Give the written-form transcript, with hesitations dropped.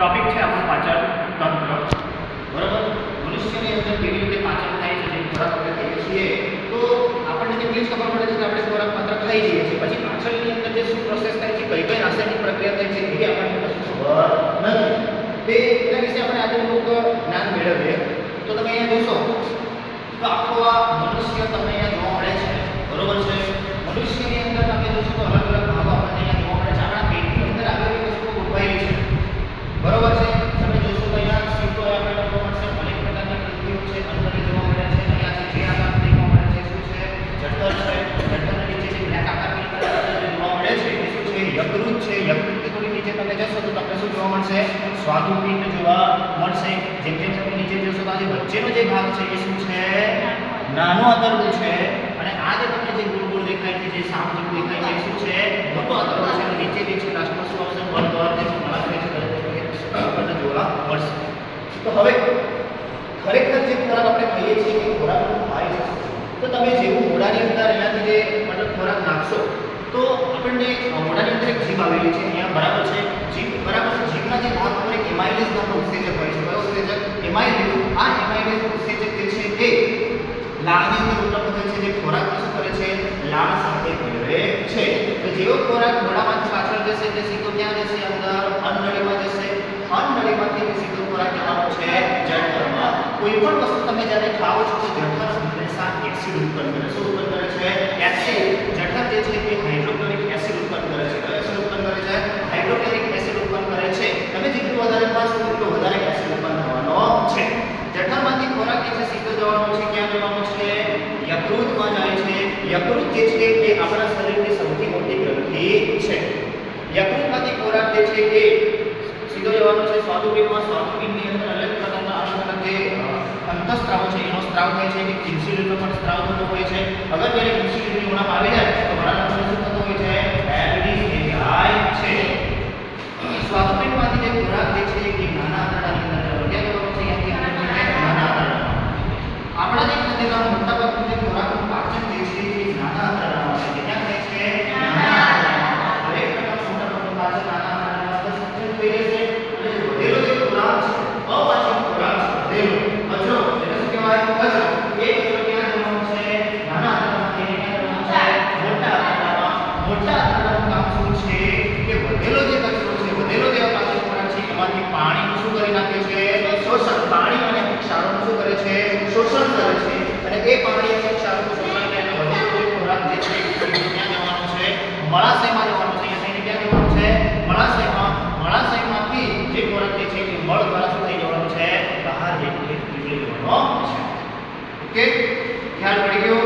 Topic છે આપણો પાચન તંત્ર, બરોબર. મનુષ્યની અંદર કેવી રીતે પાચન થાય છે, જે ખોરાક આપણે ખાઈએ છીએ તો આપણને એટલી જ ખબર પડે છે કે આપણે ખોરાક માત્ર ખાઈ લઈએ છીએ, પછી પાછળની અંદર જે શું પ્રોસેસ થાય છે, કઈ કઈ રાસાયણિક પ્રક્રિયા થાય છે એ આપણને કશું ખબર નથી. એના વિશે આપણે આજે થોડુંક જ્ઞાન મેળવીએ. તો તમે અહીંયા જોશો તો આખો આ મનુષ્ય તમને અહીંયા જોવા મળે છે, બરોબર છે. મનુષ્યની અંદર તમે જોશો તો અલગ અલગ ભાગો આપણને અહીંયા જોવા મળે છે. આપણા પેટની અંદર આવેલી વસ્તુઓ ગોઠવાયેલી છે, બરોબર છે. તમે જોશો તો અહીંયા સીધો આપણને જોવા મળશે, અનેક પ્રકારની ગ્રંથિઓ છે, અંદરની જોવા મળે છે. અહીંયા છે જે આકાર જોવા મળે છે, શું છે, જઠર છે. જઠરના નીચે જે બ્લેક આકારની અંદર જોવા મળે છે એ શું છે, યકૃત છે. યકૃતની થોડી નીચે તમે જશો તો તમને શું જોવા મળશે, સ્વાદુપિંડ જોવા મળશે. જેમ જેમ તમે નીચે જોશો તો આ જે વચ્ચેનો જે ભાગ છે એ શું છે, નાનું આંતરડું છે. અને આ જે તમને જે ગોળ ગોળ દેખાય છે, જે સાપ જેવું દેખાય છે એ શું છે, મોટું આંતરડું છે. અને નીચે જે છે લાસ્ટમાં શું આવશે, બળદ્વાર જે મળશે આપણને જોવા મળશે. તો હવે ખરેખર જે ખોરાક આપણે ખાઈએ છીએ એ ખોરાક ખાય છે તો તમે જેવું મોઢાની અંદર અહીંયાથી જે મતલબ ખોરાક નાખશો તો આપણને મોઢાની અંદર એક જીભ આવેલી છે અહીંયા, બરાબર છે. જીભ બરાબર છે. જીભના જે ભાગ પર એક એમાઇલેસ નામનો ઉત્સેચક હોય છે, કયો ઉત્સેચક, એમાઇલેસ. આ એમાઇલેસ ઉત્સેચક જે છે એ લાળની અંદર ઉત્પન્ન થાય છે, જે ખોરાક શું કરે છે, લાળ સાથે ભેળવે છે. તો જેવો ખોરાક મોઢામાંથી પાછળ જશે તે સીધો ક્યાં જશે, અંદર અન્નનળીમાં જશે. અન્નનળીમાંથી સીધો ખોરાક જવાનો છે જઠરમાં. કોઈ પણ વસ્તુ તમે જ્યારે ખાઓ છો તો જઠર હંમેશા એસિડ ઉત્પન્ન કરે. શું ઉત્પન્ન કરે છે, એસિડ. જઠર જે છે એ હાઇડ્રોક્લોરિક એસિડ ઉત્પન્ન કરે છે. કયો એસિડ ઉત્પન્ન કરે છે, હાઇડ્રોક્લોરિક એસિડ ઉત્પન્ન કરે છે. તમે જેટલું વધારે ખાશો એટલું વધારે એસિડ ઉત્પન્ન થવાનો છે. જઠરમાંથી ખોરાક જે છે સીધો જવાનો છે, ક્યાં જવાનો છે, યકૃતમાં જાય છે. યકૃત જે છે એ આપણા શરીરની સૌથી મોટી ગ્રંથિ છે. યકૃતમાંથી ખોરાક જે છે એ સીધો જવાનો છે સ્વાદુપિંડમાં. સ્વાદુપિંડની અંદર અલગ પ્રકારના અલગ જે અંતઃસ્ત્રાવો છે એનો સ્ત્રાવ થાય છે, કે ઇન્સ્યુલિનનો પણ સ્ત્રાવ થતો હોય છે. અગર જ્યારે ઇન્સ્યુલિનની ઉણપ આવી જાય તો ઘણા લોકોને શું થતું હોય છે, ડાયાબિટીસ થઈ જાય છે. સ્વાદુપિંડમાંથી જે ખોરાક જે છે એ નાના આંતરડાની અંદર ક્યાં જવાનો છે, અહીંયાથી નાના આંતરડામાં. આપણા જે ખાદ્યના મોટા ભાગનું જે ખોરાકનું પાચન જે છે એ નાના આંતરડામાં થાય છે. ક્યાં થાય છે, નાના આંતરડામાં. દરેક પ્રકારનું મોટા ભાગનું પાચન નાના આંતરડામાં સંચિત થઈ રહેશે. અને વધેલો જે ખોરાક છે, અપાચિત ખોરાક છે, વધેલો કચરો, જેને શું કહેવાય, કચરો, એ કચરો ક્યાં જવાનો છે, નાના આંતરડામાં. એને ક્યાં જવાનો છે, મોટા આંતરડામાં. મોટા આંતરડાનું કામ શું છે, કે વધેલો જે કચરો છે, વધેલો જે અપાચિત ખોરાક છે એમાંથી પાણીનું શું કરી નાખે છે, શોષણ. પાણી અને ક્ષારોનું શું કરે છે, શોષણ કરે છે. અને એ પાણી અને ક્ષારોનું શોષણ કરીને વધેલો જે ખોરાક જે છે એ ક્યાં જવાનો છે, મળાશયમાં જવાનો છે. અહીંયા ક્યાં જવાનું છે, મળાશયમાં. મળાશયમાંથી જે ખોરાક જે છે એ મળ દ્વારા શું થઈ જવાનું છે, બહાર નીકળી જવાનો છે. ઓકે, ખ્યાલ પડી ગયો.